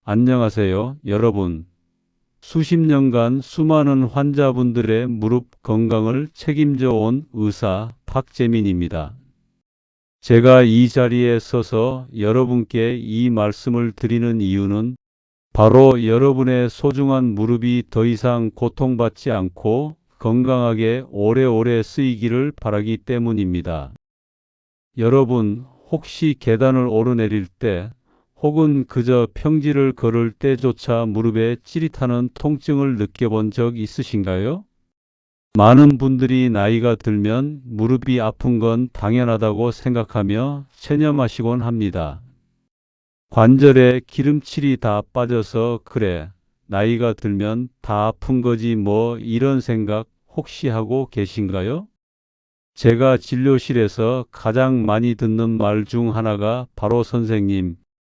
안녕하세요, 여러분. 수십 년간 수많은 환자분들의 무릎 건강을 책임져 온 의사 박재민입니다. 제가 이 자리에 서서 여러분께 이 말씀을 드리는 이유는 바로 여러분의 소중한 무릎이 더 이상 고통받지 않고 건강하게 오래오래 쓰이기를 바라기 때문입니다. 여러분, 혹시 계단을 오르내릴 때 혹은 그저 평지를 걸을 때조차 무릎에 찌릿하는 통증을 느껴본 적 있으신가요? 많은 분들이 나이가 들면 무릎이 아픈 건 당연하다고 생각하며 체념하시곤 합니다. 관절에 기름칠이 다 빠져서 그래, 나이가 들면 다 아픈 거지 뭐 이런 생각 혹시 하고 계신가요? 제가 진료실에서 가장 많이 듣는 말 중 하나가 바로 선생님,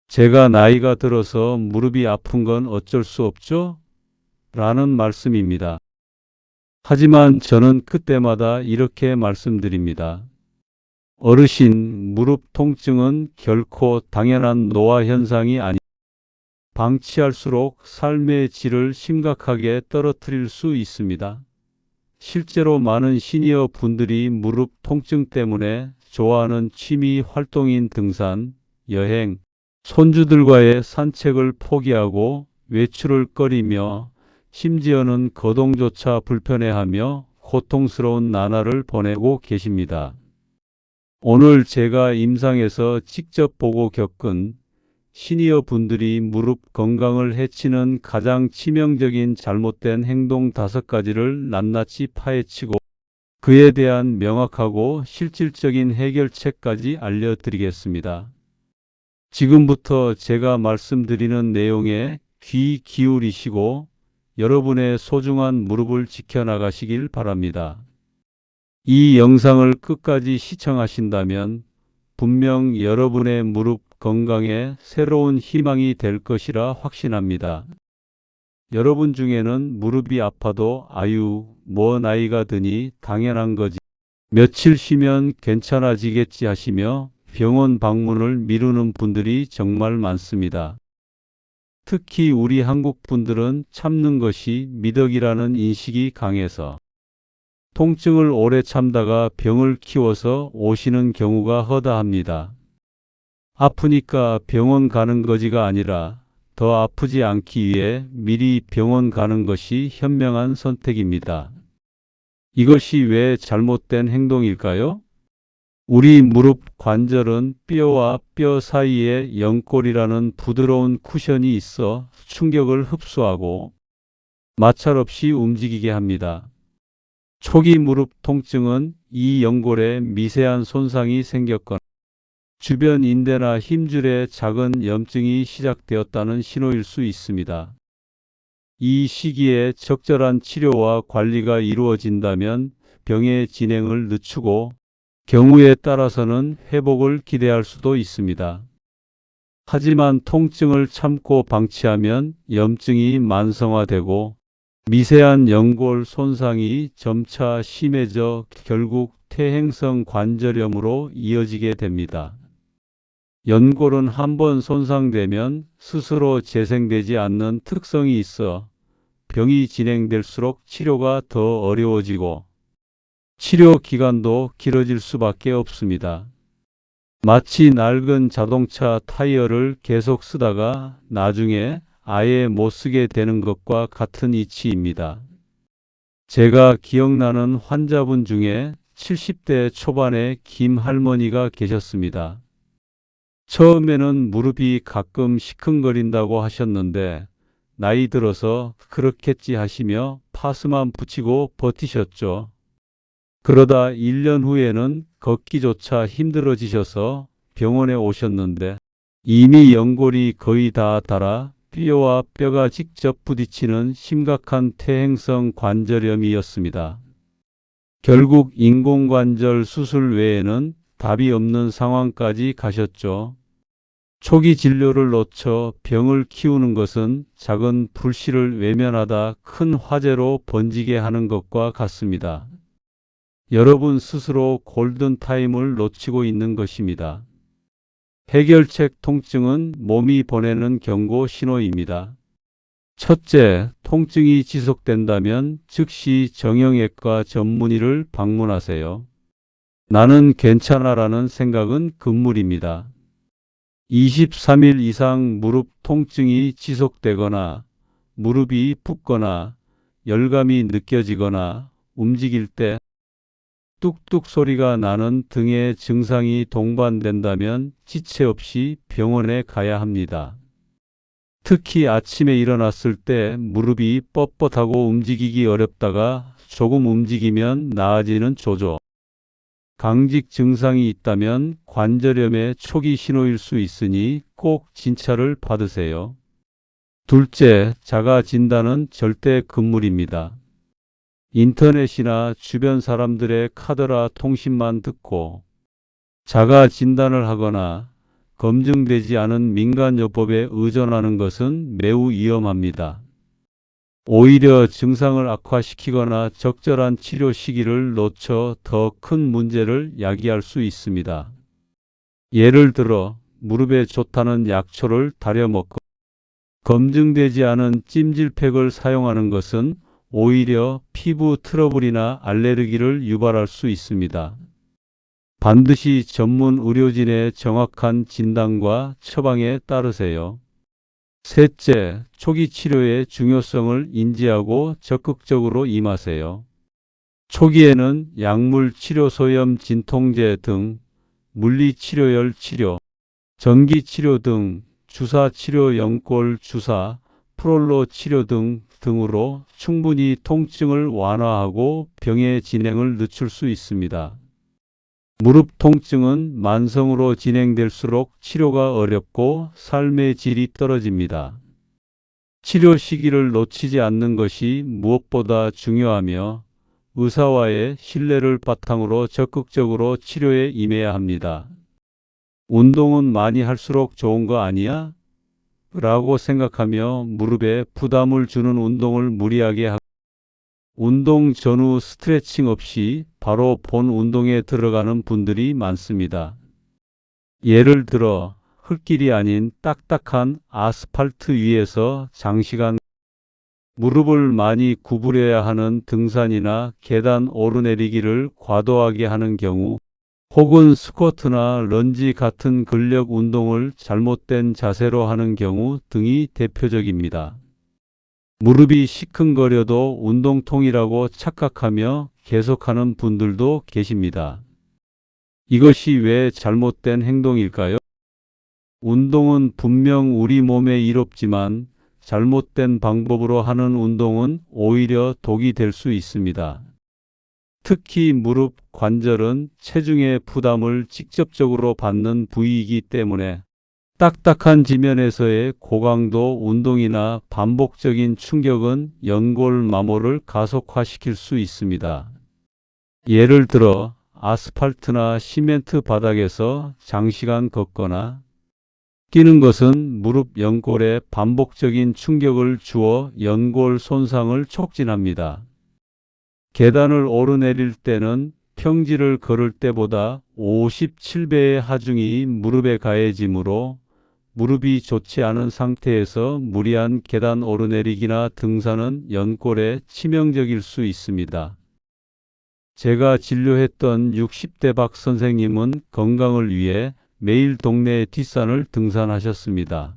제가 나이가 들어서 무릎이 아픈 건 어쩔 수 없죠? 라는 말씀입니다. 하지만 저는 그때마다 이렇게 말씀드립니다. 어르신, 무릎 통증은 결코 당연한 노화 현상이 아니, 방치할수록 삶의 질을 심각하게 떨어뜨릴 수 있습니다. 실제로 많은 시니어 분들이 무릎 통증 때문에 좋아하는 취미 활동인 등산, 여행, 손주들과의 산책을 포기하고 외출을 꺼리며 심지어는 거동조차 불편해하며 고통스러운 나날을 보내고 계십니다. 오늘 제가 임상에서 직접 보고 겪은 시니어 분들이 무릎 건강을 해치는 가장 치명적인 잘못된 행동 5가지를 낱낱이 파헤치고 그에 대한 명확하고 실질적인 해결책까지 알려드리겠습니다. 지금부터 제가 말씀드리는 내용에 귀 기울이시고 여러분의 소중한 무릎을 지켜나가시길 바랍니다. 이 영상을 끝까지 시청하신다면 분명 여러분의 무릎 건강에 새로운 희망이 될 것이라 확신합니다. 여러분 중에는 무릎이 아파도 아유, 뭐 나이가 드니 당연한 거지. 며칠 쉬면 괜찮아지겠지 하시며 병원 방문을 미루는 분들이 정말 많습니다. 특히 우리 한국 분들은 참는 것이 미덕이라는 인식이 강해서 통증을 오래 참다가 병을 키워서 오시는 경우가 허다합니다. 아프니까 병원 가는 거지가 아니라 더 아프지 않기 위해 미리 병원 가는 것이 현명한 선택입니다. 이것이 왜 잘못된 행동일까요? 우리 무릎 관절은 뼈와 뼈 사이에 연골이라는 부드러운 쿠션이 있어 충격을 흡수하고 마찰 없이 움직이게 합니다. 초기 무릎 통증은 이 연골에 미세한 손상이 생겼거나 주변 인대나 힘줄에 작은 염증이 시작되었다는 신호일 수 있습니다. 이 시기에 적절한 치료와 관리가 이루어진다면 병의 진행을 늦추고 경우에 따라서는 회복을 기대할 수도 있습니다. 하지만 통증을 참고 방치하면 염증이 만성화되고 미세한 연골 손상이 점차 심해져 결국 퇴행성 관절염으로 이어지게 됩니다. 연골은 한번 손상되면 스스로 재생되지 않는 특성이 있어 병이 진행될수록 치료가 더 어려워지고 치료 기간도 길어질 수밖에 없습니다. 마치 낡은 자동차 타이어를 계속 쓰다가 나중에 아예 못 쓰게 되는 것과 같은 이치입니다. 제가 기억나는 환자분 중에 70대 초반의 김 할머니가 계셨습니다. 처음에는 무릎이 가끔 시큰거린다고 하셨는데 나이 들어서 그렇겠지 하시며 파스만 붙이고 버티셨죠. 그러다 1년 후에는 걷기조차 힘들어지셔서 병원에 오셨는데 이미 연골이 거의 다 닳아 뼈와 뼈가 직접 부딪히는 심각한 퇴행성 관절염이었습니다. 결국 인공관절 수술 외에는 답이 없는 상황까지 가셨죠. 초기 진료를 놓쳐 병을 키우는 것은 작은 불씨를 외면하다 큰 화재로 번지게 하는 것과 같습니다. 여러분 스스로 골든타임을 놓치고 있는 것입니다. 해결책 통증은 몸이 보내는 경고 신호입니다. 첫째, 통증이 지속된다면 즉시 정형외과 전문의를 방문하세요. 나는 괜찮아라는 생각은 금물입니다. 23일 이상 무릎 통증이 지속되거나 무릎이 붓거나 열감이 느껴지거나 움직일 때 뚝뚝 소리가 나는 등의 증상이 동반된다면 지체 없이 병원에 가야 합니다. 특히 아침에 일어났을 때 무릎이 뻣뻣하고 움직이기 어렵다가 조금 움직이면 나아지는 조조, 강직 증상이 있다면 관절염의 초기 신호일 수 있으니 꼭 진찰을 받으세요. 둘째, 자가 진단은 절대 금물입니다. 인터넷이나 주변 사람들의 카더라 통신만 듣고 자가 진단을 하거나 검증되지 않은 민간요법에 의존하는 것은 매우 위험합니다. 오히려 증상을 악화시키거나 적절한 치료 시기를 놓쳐 더 큰 문제를 야기할 수 있습니다. 예를 들어 무릎에 좋다는 약초를 다려 먹고 검증되지 않은 찜질팩을 사용하는 것은 오히려 피부 트러블이나 알레르기를 유발할 수 있습니다. 반드시 전문 의료진의 정확한 진단과 처방에 따르세요. 셋째, 초기 치료의 중요성을 인지하고 적극적으로 임하세요. 초기에는 약물 치료, 소염 진통제 등 물리치료열 치료, 전기치료 등 주사 치료, 연골 주사, 프롤로 치료 등으로 충분히 통증을 완화하고 병의 진행을 늦출 수 있습니다. 무릎 통증은 만성으로 진행될수록 치료가 어렵고 삶의 질이 떨어집니다. 치료 시기를 놓치지 않는 것이 무엇보다 중요하며 의사와의 신뢰를 바탕으로 적극적으로 치료에 임해야 합니다. 운동은 많이 할수록 좋은 거 아니야? 라고 생각하며 무릎에 부담을 주는 운동을 무리하게 하고 운동 전후 스트레칭 없이 바로 본 운동에 들어가는 분들이 많습니다. 예를 들어 흙길이 아닌 딱딱한 아스팔트 위에서 장시간 무릎을 많이 구부려야 하는 등산이나 계단 오르내리기를 과도하게 하는 경우 혹은 스쿼트나 런지 같은 근력 운동을 잘못된 자세로 하는 경우 등이 대표적입니다. 무릎이 시큰거려도 운동통이라고 착각하며 계속하는 분들도 계십니다. 이것이 왜 잘못된 행동일까요? 운동은 분명 우리 몸에 이롭지만 잘못된 방법으로 하는 운동은 오히려 독이 될 수 있습니다. 특히 무릎 관절은 체중의 부담을 직접적으로 받는 부위이기 때문에 딱딱한 지면에서의 고강도 운동이나 반복적인 충격은 연골 마모를 가속화시킬 수 있습니다. 예를 들어 아스팔트나 시멘트 바닥에서 장시간 걷거나 뛰는 것은 무릎 연골에 반복적인 충격을 주어 연골 손상을 촉진합니다. 계단을 오르내릴 때는 평지를 걸을 때보다 57배의 하중이 무릎에 가해지므로 무릎이 좋지 않은 상태에서 무리한 계단 오르내리기나 등산은 연골에 치명적일 수 있습니다. 제가 진료했던 60대 박 선생님은 건강을 위해 매일 동네 뒷산을 등산하셨습니다.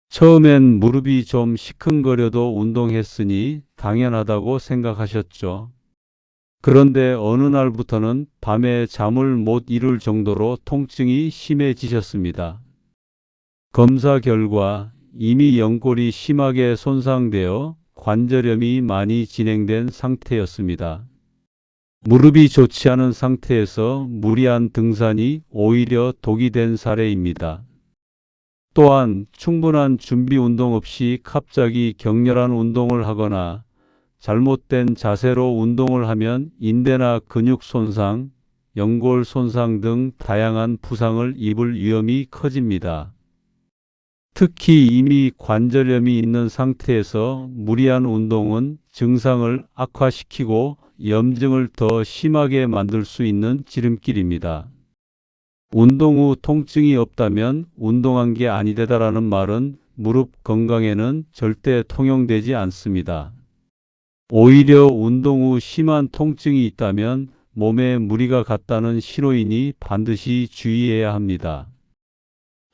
처음엔 무릎이 좀 시큰거려도 운동했으니 당연하다고 생각하셨죠. 그런데 어느 날부터는 밤에 잠을 못 이룰 정도로 통증이 심해지셨습니다. 검사 결과 이미 연골이 심하게 손상되어 관절염이 많이 진행된 상태였습니다. 무릎이 좋지 않은 상태에서 무리한 등산이 오히려 독이 된 사례입니다. 또한 충분한 준비 운동 없이 갑자기 격렬한 운동을 하거나 잘못된 자세로 운동을 하면 인대나 근육 손상, 연골 손상 등 다양한 부상을 입을 위험이 커집니다. 특히 이미 관절염이 있는 상태에서 무리한 운동은 증상을 악화시키고 염증을 더 심하게 만들 수 있는 지름길입니다. 운동 후 통증이 없다면 운동한 게 아니되다라는 말은 무릎 건강에는 절대 통용되지 않습니다. 오히려 운동 후 심한 통증이 있다면 몸에 무리가 갔다는 신호이니 반드시 주의해야 합니다.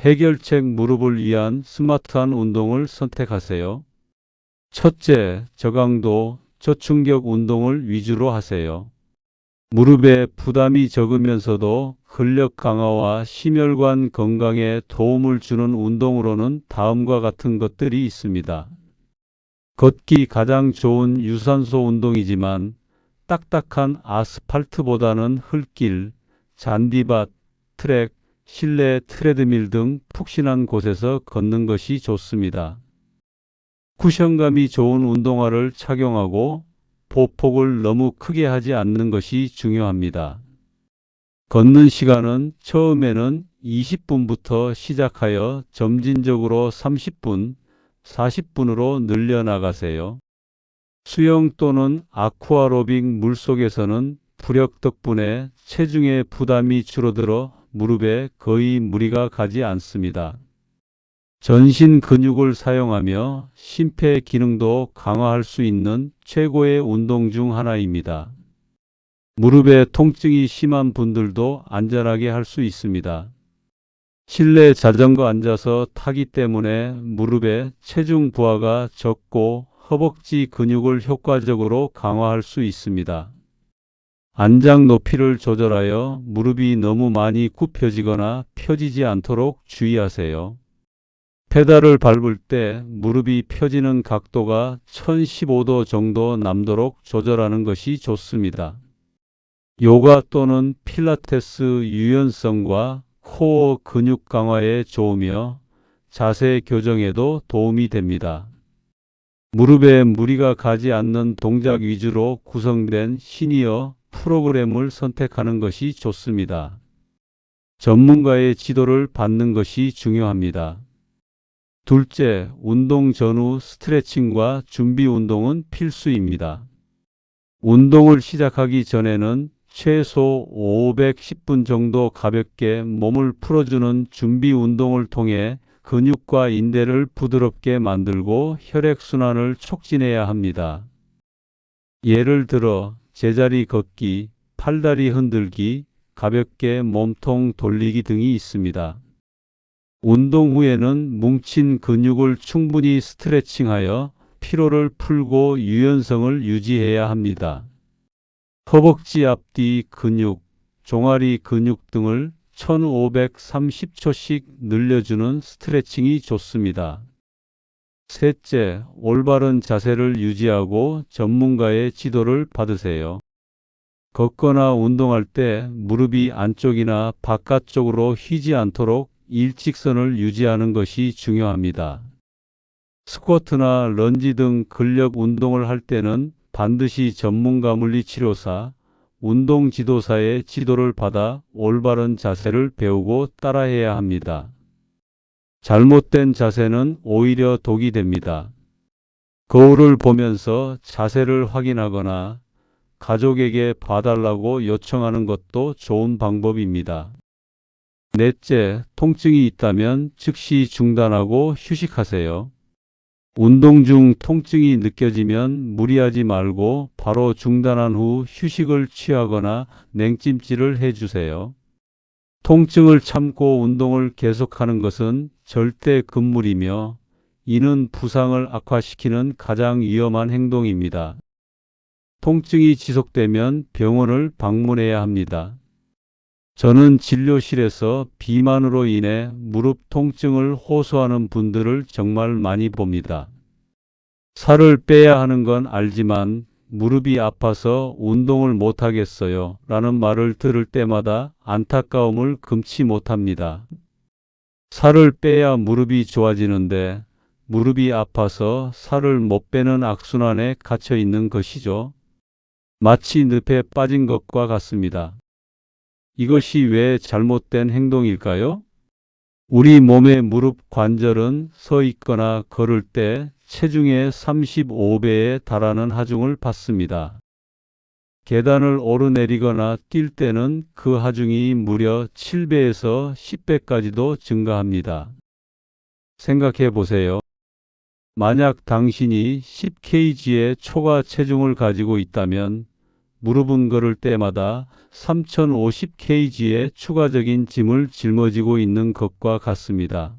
해결책 무릎을 위한 스마트한 운동을 선택하세요. 첫째, 저강도, 저충격 운동을 위주로 하세요. 무릎에 부담이 적으면서도 근력 강화와 심혈관 건강에 도움을 주는 운동으로는 다음과 같은 것들이 있습니다. 걷기 가장 좋은 유산소 운동이지만 딱딱한 아스팔트보다는 흙길, 잔디밭, 트랙, 실내 트레드밀 등 푹신한 곳에서 걷는 것이 좋습니다. 쿠션감이 좋은 운동화를 착용하고 보폭을 너무 크게 하지 않는 것이 중요합니다. 걷는 시간은 처음에는 20분부터 시작하여 점진적으로 30분, 40분으로 늘려나가세요. 수영 또는 아쿠아로빅 물속에서는 부력 덕분에 체중의 부담이 줄어들어 무릎에 거의 무리가 가지 않습니다. 전신 근육을 사용하며 심폐 기능도 강화할 수 있는 최고의 운동 중 하나입니다. 무릎에 통증이 심한 분들도 안전하게 할 수 있습니다. 실내 자전거 앉아서 타기 때문에 무릎에 체중 부하가 적고 허벅지 근육을 효과적으로 강화할 수 있습니다. 안장 높이를 조절하여 무릎이 너무 많이 굽혀지거나 펴지지 않도록 주의하세요. 페달을 밟을 때 무릎이 펴지는 각도가 1015도 정도 남도록 조절하는 것이 좋습니다. 요가 또는 필라테스 유연성과 코어 근육 강화에 좋으며 자세 교정에도 도움이 됩니다. 무릎에 무리가 가지 않는 동작 위주로 구성된 시니어 프로그램을 선택하는 것이 좋습니다. 전문가의 지도를 받는 것이 중요합니다. 둘째, 운동 전후 스트레칭과 준비 운동은 필수입니다. 운동을 시작하기 전에는 최소 510분 정도 가볍게 몸을 풀어주는 준비 운동을 통해 근육과 인대를 부드럽게 만들고 혈액순환을 촉진해야 합니다. 예를 들어 제자리 걷기, 팔다리 흔들기, 가볍게 몸통 돌리기 등이 있습니다. 운동 후에는 뭉친 근육을 충분히 스트레칭하여 피로를 풀고 유연성을 유지해야 합니다. 허벅지 앞뒤 근육, 종아리 근육 등을 1530초씩 늘려주는 스트레칭이 좋습니다. 셋째, 올바른 자세를 유지하고 전문가의 지도를 받으세요. 걷거나 운동할 때 무릎이 안쪽이나 바깥쪽으로 휘지 않도록 일직선을 유지하는 것이 중요합니다. 스쿼트나 런지 등 근력 운동을 할 때는 반드시 전문가 물리치료사, 운동지도사의 지도를 받아 올바른 자세를 배우고 따라해야 합니다. 잘못된 자세는 오히려 독이 됩니다. 거울을 보면서 자세를 확인하거나 가족에게 봐달라고 요청하는 것도 좋은 방법입니다. 넷째, 통증이 있다면 즉시 중단하고 휴식하세요. 운동 중 통증이 느껴지면 무리하지 말고 바로 중단한 후 휴식을 취하거나 냉찜질을 해주세요. 통증을 참고 운동을 계속하는 것은 절대 금물이며 이는 부상을 악화시키는 가장 위험한 행동입니다. 통증이 지속되면 병원을 방문해야 합니다. 저는 진료실에서 비만으로 인해 무릎 통증을 호소하는 분들을 정말 많이 봅니다. 살을 빼야 하는 건 알지만 무릎이 아파서 운동을 못하겠어요 라는 말을 들을 때마다 안타까움을 금치 못합니다. 살을 빼야 무릎이 좋아지는데 무릎이 아파서 살을 못 빼는 악순환에 갇혀 있는 것이죠. 마치 늪에 빠진 것과 같습니다. 이것이 왜 잘못된 행동일까요? 우리 몸의 무릎 관절은 서 있거나 걸을 때 체중의 35배에 달하는 하중을 받습니다. 계단을 오르내리거나 뛸 때는 그 하중이 무려 7배에서 10배까지도 증가합니다. 생각해 보세요. 만약 당신이 10kg의 초과 체중을 가지고 있다면 무릎은 걸을 때마다 3050kg의 추가적인 짐을 짊어지고 있는 것과 같습니다.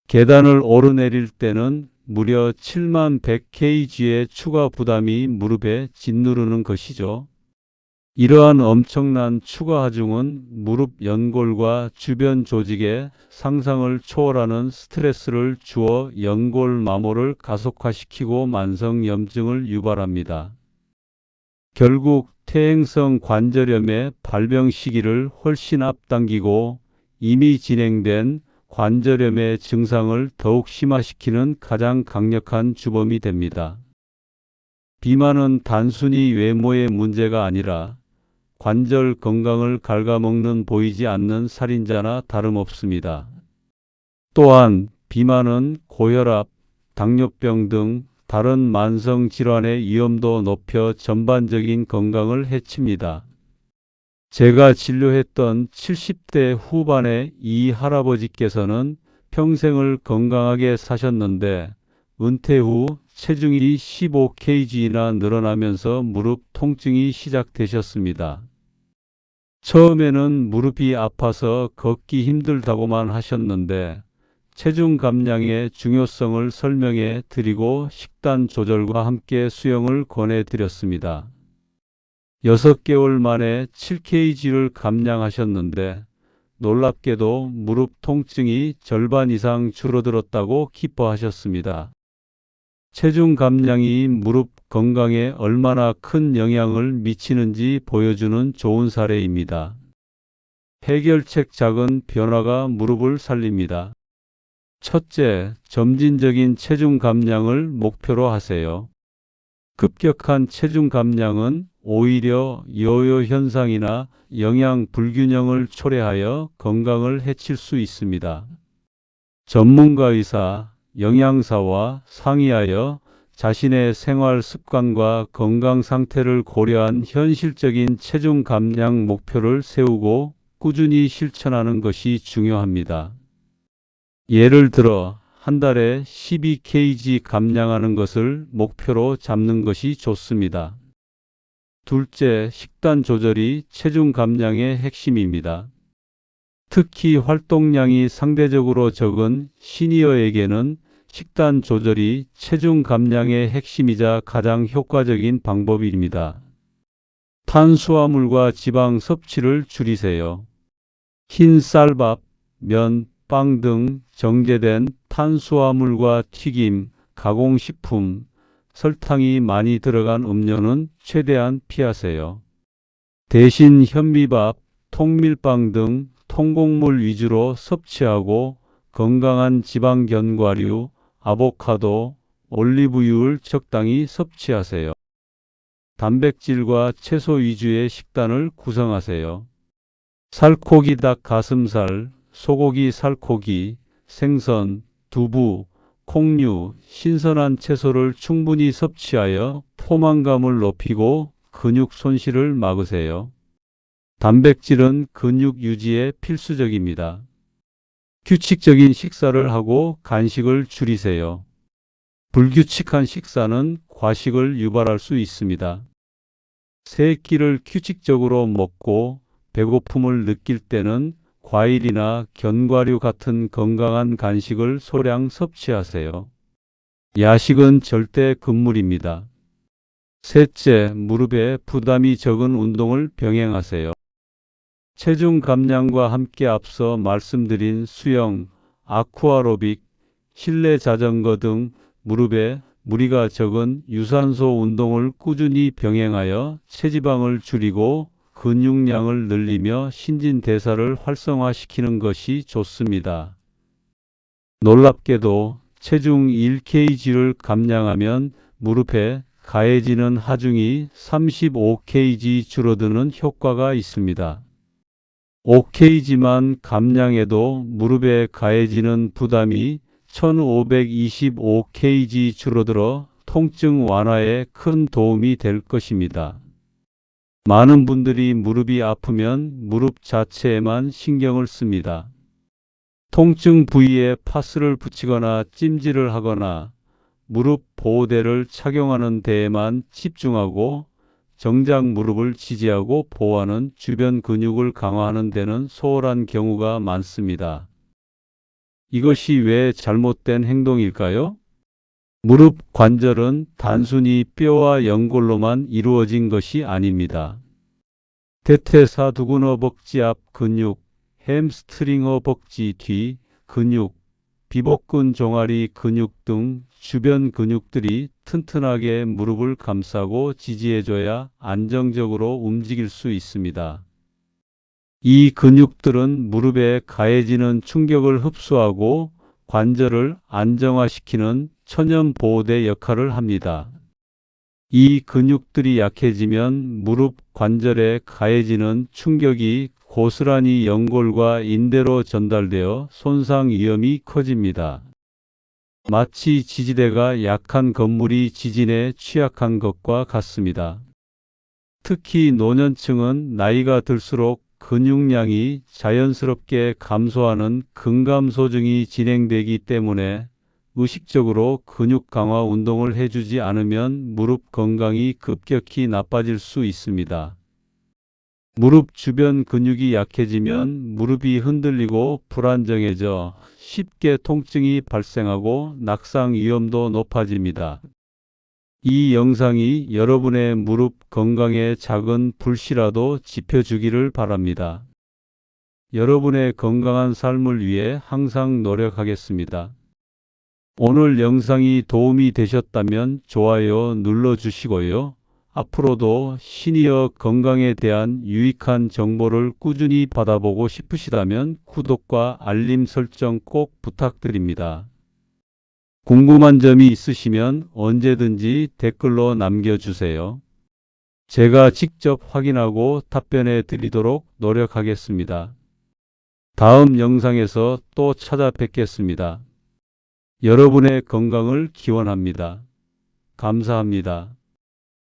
계단을 오르내릴 때는 무려 7100kg의 추가 부담이 무릎에 짓누르는 것이죠. 이러한 엄청난 추가 하중은 무릎 연골과 주변 조직에 상상을 초월하는 스트레스를 주어 연골 마모를 가속화시키고 만성 염증을 유발합니다. 결국 퇴행성 관절염의 발병 시기를 훨씬 앞당기고 이미 진행된 관절염의 증상을 더욱 심화시키는 가장 강력한 주범이 됩니다. 비만은 단순히 외모의 문제가 아니라 관절 건강을 갉아먹는 보이지 않는 살인자나 다름없습니다. 또한 비만은 고혈압, 당뇨병 등 다른 만성 질환의 위험도 높여 전반적인 건강을 해칩니다. 제가 진료했던 70대 후반의 이 할아버지께서는 평생을 건강하게 사셨는데 은퇴 후 체중이 15kg나 늘어나면서 무릎 통증이 시작되셨습니다. 처음에는 무릎이 아파서 걷기 힘들다고만 하셨는데 체중 감량의 중요성을 설명해 드리고 식단 조절과 함께 수영을 권해 드렸습니다. 6개월 만에 7kg를 감량하셨는데 놀랍게도 무릎 통증이 절반 이상 줄어들었다고 기뻐하셨습니다. 체중 감량이 무릎 건강에 얼마나 큰 영향을 미치는지 보여주는 좋은 사례입니다. 해결책 작은 변화가 무릎을 살립니다. 첫째, 점진적인 체중 감량을 목표로 하세요. 급격한 체중 감량은 오히려 요요 현상이나 영양 불균형을 초래하여 건강을 해칠 수 있습니다. 전문가 의사, 영양사와 상의하여 자신의 생활 습관과 건강 상태를 고려한 현실적인 체중 감량 목표를 세우고 꾸준히 실천하는 것이 중요합니다. 예를 들어 한 달에 12kg 감량하는 것을 목표로 잡는 것이 좋습니다. 둘째, 식단 조절이 체중 감량의 핵심입니다. 특히 활동량이 상대적으로 적은 시니어에게는 식단 조절이 체중 감량의 핵심이자 가장 효과적인 방법입니다. 탄수화물과 지방 섭취를 줄이세요. 흰 쌀밥, 면, 빵 등 정제된 탄수화물과 튀김, 가공식품, 설탕이 많이 들어간 음료는 최대한 피하세요. 대신 현미밥, 통밀빵 등 통곡물 위주로 섭취하고 건강한 지방 견과류, 아보카도, 올리브유를 적당히 섭취하세요. 단백질과 채소 위주의 식단을 구성하세요. 살코기 닭 가슴살, 소고기 살코기, 생선, 두부, 콩류, 신선한 채소를 충분히 섭취하여 포만감을 높이고 근육 손실을 막으세요. 단백질은 근육 유지에 필수적입니다. 규칙적인 식사를 하고 간식을 줄이세요. 불규칙한 식사는 과식을 유발할 수 있습니다. 세 끼를 규칙적으로 먹고 배고픔을 느낄 때는 과일이나 견과류 같은 건강한 간식을 소량 섭취하세요. 야식은 절대 금물입니다. 셋째, 무릎에 부담이 적은 운동을 병행하세요. 체중 감량과 함께 앞서 말씀드린 수영, 아쿠아로빅, 실내 자전거 등 무릎에 무리가 적은 유산소 운동을 꾸준히 병행하여 체지방을 줄이고 근육량을 늘리며 신진대사를 활성화시키는 것이 좋습니다. 놀랍게도 체중 1kg를 감량하면 무릎에 가해지는 하중이 35kg 줄어드는 효과가 있습니다. 5kg만 감량해도 무릎에 가해지는 부담이 1525kg 줄어들어 통증 완화에 큰 도움이 될 것입니다. 많은 분들이 무릎이 아프면 무릎 자체에만 신경을 씁니다. 통증 부위에 파스를 붙이거나 찜질을 하거나 무릎 보호대를 착용하는 데에만 집중하고 정작 무릎을 지지하고 보호하는 주변 근육을 강화하는 데는 소홀한 경우가 많습니다. 이것이 왜 잘못된 행동일까요? 무릎 관절은 단순히 뼈와 연골로만 이루어진 것이 아닙니다. 대퇴사두근 허벅지 앞 근육, 햄스트링 허벅지 뒤 근육, 비복근 종아리 근육 등 주변 근육들이 튼튼하게 무릎을 감싸고 지지해줘야 안정적으로 움직일 수 있습니다. 이 근육들은 무릎에 가해지는 충격을 흡수하고 관절을 안정화시키는 천연 보호대 역할을 합니다. 이 근육들이 약해지면 무릎 관절에 가해지는 충격이 고스란히 연골과 인대로 전달되어 손상 위험이 커집니다. 마치 지지대가 약한 건물이 지진에 취약한 것과 같습니다. 특히 노년층은 나이가 들수록 근육량이 자연스럽게 감소하는 근감소증이 진행되기 때문에 의식적으로 근육 강화 운동을 해주지 않으면 무릎 건강이 급격히 나빠질 수 있습니다. 무릎 주변 근육이 약해지면 무릎이 흔들리고 불안정해져 쉽게 통증이 발생하고 낙상 위험도 높아집니다. 이 영상이 여러분의 무릎 건강에 작은 불씨라도 지펴주기를 바랍니다. 여러분의 건강한 삶을 위해 항상 노력하겠습니다. 오늘 영상이 도움이 되셨다면 좋아요 눌러주시고요. 앞으로도 시니어 건강에 대한 유익한 정보를 꾸준히 받아보고 싶으시다면 구독과 알림 설정 꼭 부탁드립니다. 궁금한 점이 있으시면 언제든지 댓글로 남겨주세요. 제가 직접 확인하고 답변해 드리도록 노력하겠습니다. 다음 영상에서 또 찾아뵙겠습니다. 여러분의 건강을 기원합니다. 감사합니다.